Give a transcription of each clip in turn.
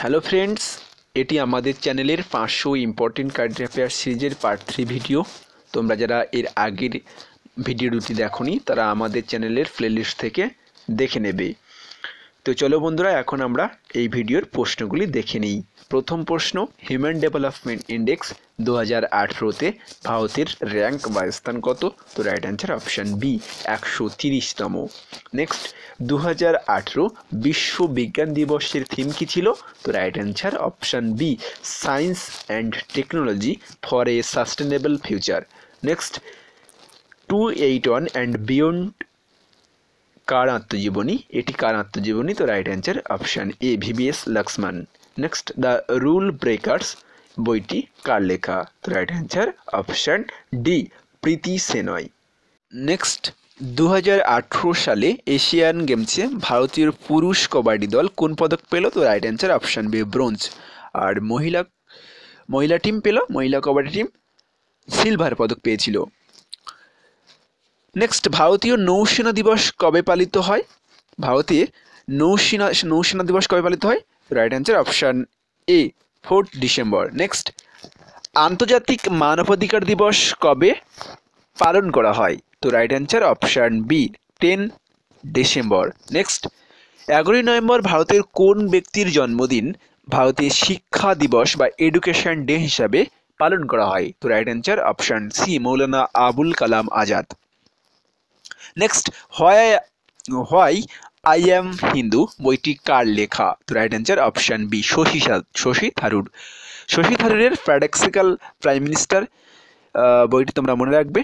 Hello friends, এটি আমাদের চ্যানেলের 500 ইম্পর্টেন্ট কারেন্ট অ্যাফেয়ার্স সিরিজের পার্ট 3 ভিডিও। তোমরা যারা এর আগের ভিডিও দুটি দেখোনি তারা আমাদের চ্যানেলের প্লেলিস্ট থেকে দেখে নেবে। তো চলো বন্ধুরা, এখন আমরা এই ভিডিওর প্রশ্নগুলি দেখে নিই। প্রথম প্রশ্ন, হিউম্যান ডেভেলপমেন্ট ইন্ডেক্স 2018-তে ভারতের র্যাঙ্ক বা স্থান কত? তো রাইট অ্যান্সার অপশান বি, 130তম। নেক্সট, 2018 বিশ্ব বিজ্ঞান দিবসের থিম কী ছিল? তো right answer option B, science and technology for a sustainable future. Next, 281 and beyond কার আত্মজীবনী? এটি কার আত্মজীবনী? তো right answer option A, VVS Laxman. Next, the rule breakers বইটি কার লেখা? তো right answer option D, Preeti Shenoy. Next, 2018 সালে এশিয়ান গেমসে ভারতীয় পুরুষ কবাডি দল কোন পদক পেল? তো right answer option B, bronze. আর মহিলা টিম পেল, মহিলা কবাডি টিম সিলভার পদক পেয়েছিল। নেক্সট, ভারতীয় নৌসেনা দিবস কবে পালিত হয়? ভারতে নৌসেনা দিবস কবে পালিত হয়? Right answer option A, 4 December. Next, আন্তর্জাতিক মানবাধিকার দিবস কবে পালন করা হয়? তো right answer option B, 10 December. Next, 11ই নভেম্বর ভারতের কোন ব্যক্তির জন্মদিন ভারতে শিক্ষা দিবস বা এডুকেশন ডে হিসাবে পালন করা হয়? তো right answer option C, Maulana Abul Kalam Azad. Next, why I am Hindu বইটি কার লেখা? তো right answer option B, Shashi Tharoor. Shashi থারুরের প্যারাডক্সিক্যাল প্রাইম মিনিস্টার বইটি তোমরা মনে রাখবে,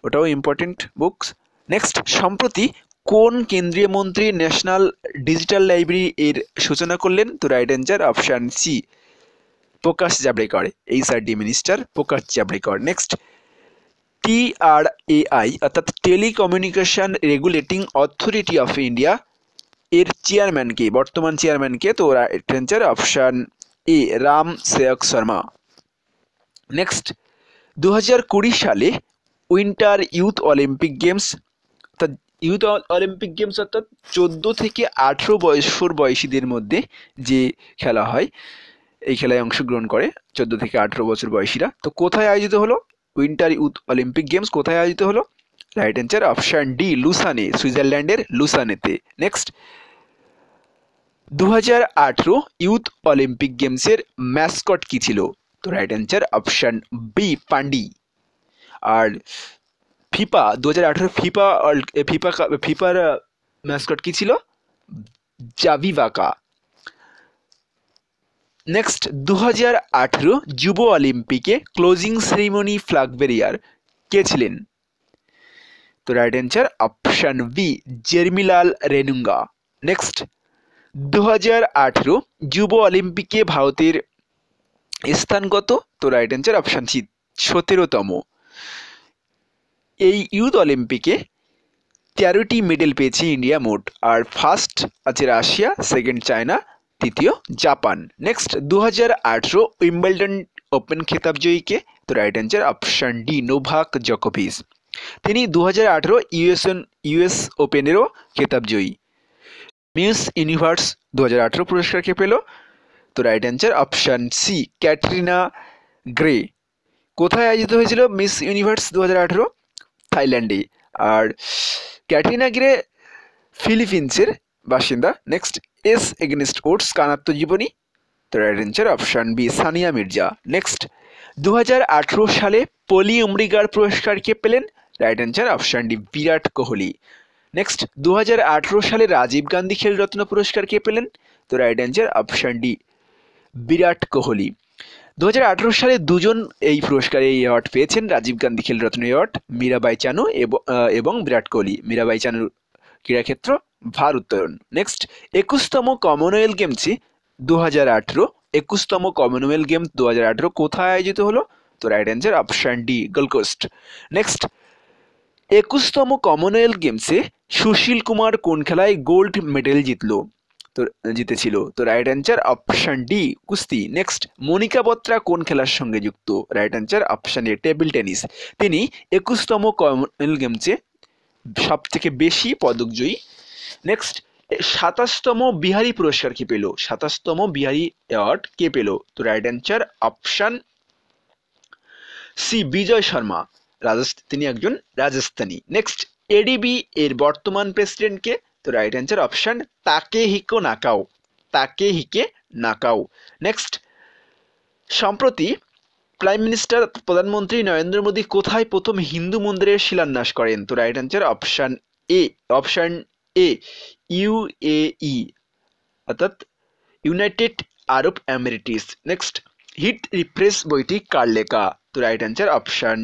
ওটাও ইম্পর্টেন্ট বুকস। নেক্সট, সম্প্রতি কোন কেন্দ্রীয় মন্ত্রী ন্যাশনাল ডিজিটাল লাইব্রেরি এর সূচনা করলেন? তো রাইট অ্যান্সার অপশান সি, প্রকাশ জাভড়েকর, এইচআরডি মিনিস্টার প্রকাশ জাভড়েকর। নেক্সট, TRAI অর্থাৎ telecommunication regulating authority of India এর চেয়ারম্যানকে, বর্তমান চেয়ারম্যানকে? তো রাইট অ্যান্সার অপশান এ, রাম সেবক শর্মা। নেক্সট, 2020 সালে উইন্টার ইউথ অলিম্পিক গেমস অর্থাৎ 14 থেকে 18 বছর বয়সীদের মধ্যে যে খেলা হয়, এই খেলায় অংশগ্রহণ করে 14 থেকে 18 বছর বয়সীরা। তো কোথায় আয়োজিত হলো উইন্টার ইউথ অলিম্পিক গেমস? কোথায় আয়োজিত হলো? রাইট অ্যান্সার অপশান ডি, লুসানে, সুইজারল্যান্ডের লুসানেতে। নেক্সট, 2018 ইউথ অলিম্পিক গেমসের ম্যাসকট কি ছিল? তো রাইট অ্যান্সার অপশান বি, পান্ডি। আর ফিফা 2018 ফিফার ম্যাসকট কি ছিল? জাভিভাকা। নেক্সট, 2018 যুব অলিম্পিকে ক্লোজিং সেরিমনি ফ্ল্যাগ বেরিয়ার কে ছিলেন? তো right answer option B, জেরমিলাল রেনুঙ্গা। Next, 2018 যুব অলিম্পিকে ভারতের স্থান কত? তো রাইট অ্যান্সার অপশান সি, 17তম। এই ইউথ অলিম্পিকে 13টি মেডেল পেয়েছে ইন্ডিয়া মোট। আর ফার্স্ট আছে রাশিয়া, সেকেন্ড চায়না, তৃতীয় জাপান। নেক্সট, 2018 উইম্বলডন ওপেন খেতাব জয়ীকে? তো right answer option D, Novak জোকোভিচ। তিনি 2018 ইউএস ওপেনেরও খেতাব জয়ী। মিস ইউনিভার্স 2018 পুরস্কার কে পেল? তো right answer option C, Catriona Gray. কোথায় আয়োজিত হয়েছিল মিস ইউনিভার্স 2018? থাইল্যান্ডে। আর ক্যাটরিনা গ্রে ফিলিপিন্সের বাসিন্দা। নেক্সট, এস এগেনস্ট ওডস কার আত্মজীবনী? তো right answer option B, Sania Mirza. Next, 2018 সালে পলি উমরিগার পুরস্কার কে পেলেন? Right answer option D, Virat Kohli. Next, 2018 সালে রাজীব গান্ধী খেলরত্ন পুরস্কার কে পেলেন? তো right answer option D, Virat Kohli. 2018 সালে দুজন এই অ্যাওয়ার্ড পেয়েছেন, রাজীব গান্ধী খেলরত্ন অ্যাওয়ার্ড, মীরাবাই চানু এবং বিরাট কোহলি। মীরাবাই চানুর ক্রীড়াক্ষেত্র ভার উত্তোলন। নেক্সট, 21তম কমনওয়েলথ গেমসে 21তম কমনওয়েলথ গেমস 2018 কোথায় আয়োজিত হলো? তো right answer option D, Gold Coast. Next, 21তম কমনওয়েলথ গেমসে সুশীল কুমার কোন খেলায় গোল্ড মেডেল জিতেছিল? তো রাইট অ্যান্সার অপশান ডি, কুস্তি। নেক্সট, মনিকা বত্রা কোন খেলার সঙ্গে যুক্ত? Right answer option A, table tennis. তিনি 21তম কমনওয়েলথ গেমসে সব থেকে বেশি পদক জয়ী। নেক্সট, 27তম বিহারি পুরস্কার কে পেল? 27তম বিহারি অ্যাওয়ার্ড কে পেল? তো রাইট অ্যান্সার অপশন সি, বিজয় শর্মা। তিনি একজন রাজস্থানী। নেক্সট, এডিবি এর বর্তমান প্রেসিডেন্ট কে? তো রাইট অ্যান্সার অপশন তাকেহিকো নাকাও। তাকেহিকে নাকাও। নেক্সট, সম্প্রতি প্রাইম মিনিস্টার প্রধানমন্ত্রী নরেন্দ্র মোদী কোথায় প্রথম হিন্দু মন্দিরের শিলান্যাস করেন? তো right answer option A UAE, অর্থাৎ United Arab Emirates. Next, hit refresh বইটি কার লেখা? তো রাইট অ্যান্সার অপশন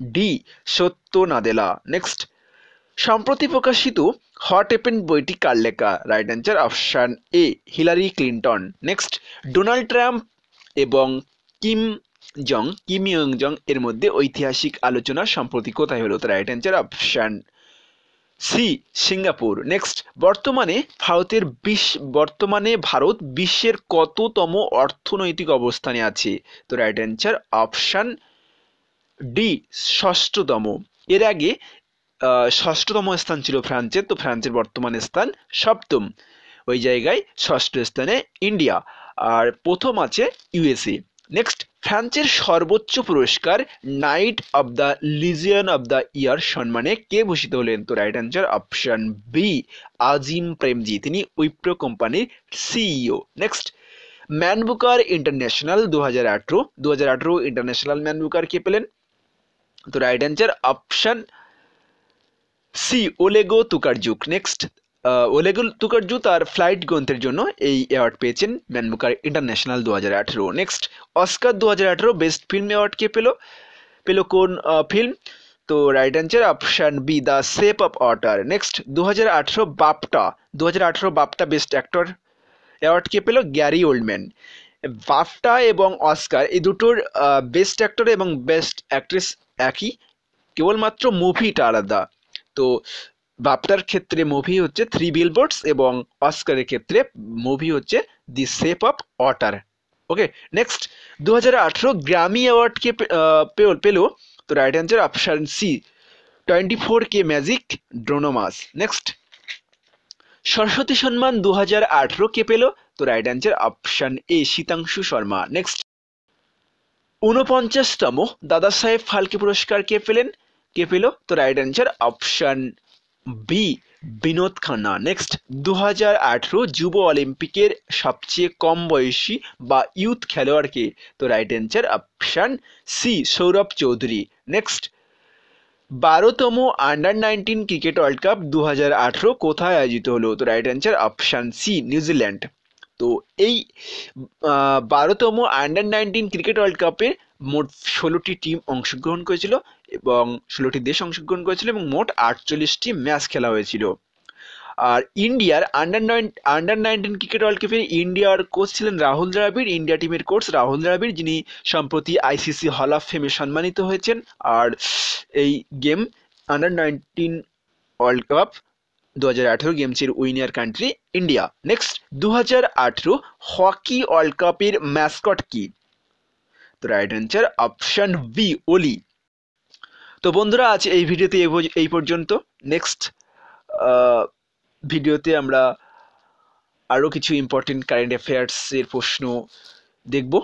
ডি, সত্য নাদেলা। নেক্সট, সম্প্রতি প্রকাশিত হট হ্যাপেন্ড বইটি কার লেখা? Right answer option A, Hillary Clinton. Next, Donald Trump এবং কিম ইয়ং জং এর মধ্যে ঐতিহাসিক আলোচনা সম্প্রতি কোথায় হলো? তো right answer option C, Singapore. Next, বর্তমানে ভারত বিশ্বের কততম অর্থনৈতিক অবস্থানে আছে? তো রাইট অ্যান্সার অপশন ডি, ষষ্ঠতম। এর আগে ষষ্ঠতম স্থান ছিল ফ্রান্সের, তো ফ্রান্সের বর্তমান স্থান সপ্তম। ওই জায়গায় ষষ্ঠ স্থানে ইন্ডিয়া, আর প্রথম আছে ইউএসএ। নেক্সট, ফ্রান্সের সর্বোচ্চ পুরস্কার knight of the legion of the year সম্মানে কে ভূষিত হলেন? তো right answer option B, Azim Premji. তিনি উইপ্রো কোম্পানির CEO. Next, Man Booker International 2018 International Man Booker কে পেলেন? তো right answer option C, Olga Tokarczuk. Next, Olga Tokarczuk তার ফ্লাইট গ্রন্থের জন্য এই অ্যাওয়ার্ড পেয়েছেন Man Booker International 2018। Next, Oscar 2018 best film award কে পেল কোন ফিল্ম? তো right answer option B, the shape of water. Next, 2018 BAFTA best actor award কে পেল? Gary Oldman. বাফটা এবং অস্কার এই দুটোর বেস্ট অ্যাক্টর এবং বেস্ট অ্যাক্ট্রেস একই, কেবলমাত্র মুভিটা আলাদা। তো বাফটার ক্ষেত্রে মুভি হচ্ছে 3 বিলবোর্ডস এবং অস্কারের ক্ষেত্রে মুভি হচ্ছে the shape of water. Okay. Next, 2018 Grammy award কে পেল? তো right answer option C, 24K magic Bruno Mars. নেক্সট, সরস্বতী সম্মান 2018 কে পেল? তো right answer option A, Sitanshu Sharma. Next, 49তম দাদা সাহেব ফালকে পুরস্কার কে পেল? তো right answer option B, Vinod Khanna. Next, 2018 যুব অলিম্পিকের সবচেয়ে কম বয়সী বা ইউথ খেলোয়াড় কে? তো right answer option C, Sourav Chowdhury. Next, 12তম আন্ডার-19 ক্রিকেট ওয়ার্ল্ড কাপ 2018 কোথায় আয়োজিত হলো? তো right answer option C, New Zealand. তো এই 12তম আন্ডার-19 ক্রিকেট ওয়ার্ল্ড কাপে মোট 16টি টিম অংশগ্রহণ করেছিল এবং 16টি দেশ অংশগ্রহণ করেছিল এবং মোট 48টি ম্যাচ খেলা হয়েছিল। আর ইন্ডিয়ার আন্ডার-19 ক্রিকেট ওয়ার্ল্ড কাপে ইন্ডিয়ার কোচ ছিলেন রাহুল দ্রাবিড়। ইন্ডিয়া টিমের কোচ রাহুল দ্রাবিড়, যিনি সম্প্রতি আইসিসি হল অফ ফেমে সম্মানিত হয়েছেন। আর এই গেম আন্ডার-19 ওয়ার্ল্ড কাপ 2018 গেমসের winner country India. Next, 2018 hockey world কাপের ম্যাসকট কি? তো রাইট অ্যান্সার অপশন বি, ওলি। তো বন্ধুরা, আজ এই ভিডিওতে এই পর্যন্ত। নেক্সট ভিডিওতে আমরা আরও কিছু ইম্পর্টেন্ট কারেন্ট অ্যাফেয়ার্সের প্রশ্ন দেখব।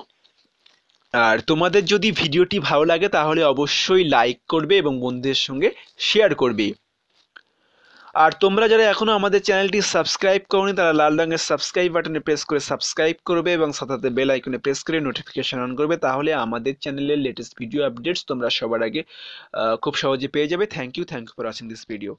আর তোমাদের যদি ভিডিওটি ভালো লাগে তাহলে অবশ্যই লাইক করবে এবং বন্ধুদের সঙ্গে শেয়ার করবে। আর তোমরা যারা এখনও আমাদের চ্যানেলটি সাবস্ক্রাইব করোনি তারা লাল রঙের সাবস্ক্রাইব বাটনে প্রেস করে সাবস্ক্রাইব করবে এবং সাথে বেল আইকনে প্রেস করে নোটিফিকেশন অন করবে, তাহলে আমাদের চ্যানেলের লেটেস্ট ভিডিও আপডেটস তোমরা সবার আগে খুব সহজে পেয়ে যাবে। Thank you for watching this video.